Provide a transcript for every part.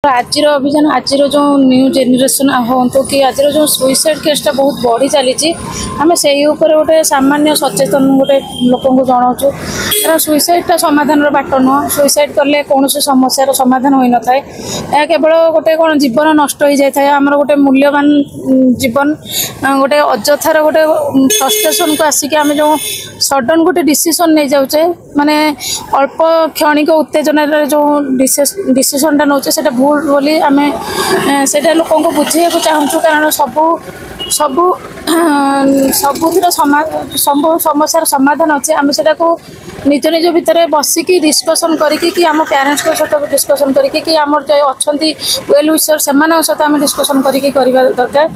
आज अभियान आज जो न्यू जेनेरेशन हूँ कि आज जो सुइसाइड केसटा बहुत बढ़ी चली आम से गोटे सामान्य सचेतन गोटे लोक जनाऊँ कारण सुइसाइडटा समाधान बाट नुह सुइसाइड कले कौन समस्यार समाधान हो न था यह केवल गोटे कौन जीवन नष्ट हो जाए आमर गोटे मूल्यवान जीवन गोटे अजथार गोटे फ्रस्ट्रेशन को आसिक आम जो सडन गोटे डिसीजन नहीं जाऊे माने अल्प क्षणिक उत्तेजना जो डिसीजनटा नौचे से भूल बोली आम से लोक बुझे चाहूँ कारण सबू सबू सबुर सब समस्यार समाधान अच्छे आम से निज निज भितर बसिकी डिस्कसन करी आम पेरेंट्स सहित डिस्कसन करी आम जो अच्छा वेल विशर से सहित आम डिस्कसन करवा दरकार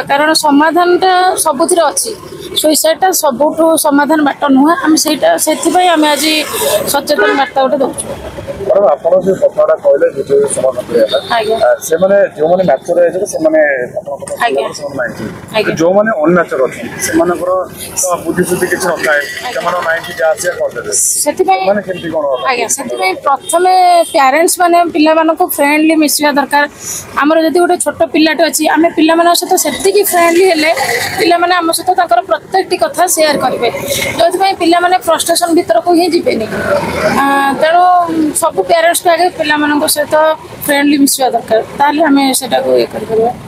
कारण समाधानटा सबुतिर अच्छी सुइसाइडटा सबुठू समाधान बाट नुहे आम से आम आज सचेतन बार्ता गोटे दौर ଆପଣ ଯେ କଥାଟା କହିଲେ ଭିଡ଼ିଓ ସମାଧାନ ସେ ମାନେ ଯେଉଁମାନେ ମ୍ୟାଚର ହେଇଛନ୍ତି ସେମାନେ ଯେଉଁମାନେ ଅନ୍ୟାଚର ଅଛନ୍ତି ସେମାନଙ୍କର ବୁଦ୍ଧିଶୁଦ୍ଧି କିଛି ନଥାଏ ସେମାନଙ୍କ ମାଇଣ୍ଡ ଯାହା ଆସିବା କରିଦେବେ ସେଥିପାଇଁ କେମିତି କ'ଣ ଆଜ୍ଞା ସେଥିପାଇଁ ପ୍ରଥମେ ପ୍ୟାରେଣ୍ଟସ୍ ମାନେ ପିଲାମାନଙ୍କୁ ଫ୍ରେଣ୍ଡଲି ମିଶିବା ଦରକାର ଆମର ଯଦି ଗୋଟେ ଛୋଟ ପିଲାଟେ ଅଛି ଆମେ ପିଲାମାନଙ୍କ ସହିତ ସେତିକି ଫ୍ରେଣ୍ଡଲି ହେଲେ ପିଲାମାନେ ଆମ ସହିତ ତାଙ୍କର ପ୍ରତ୍ୟେକଟି କଥା ସେୟାର କରିବେ ଯେଉଁଥିପାଇଁ ପିଲାମାନେ ଫ୍ରଷ୍ଟ୍ରେସନ୍ ଭିତରକୁ ହିଁ ଯିବେନି ତେଣୁ ସବୁ पेरेंट्स को आगे पिला सहित फ्रेंडली मिसवा दरकार ताले आम से ये कर।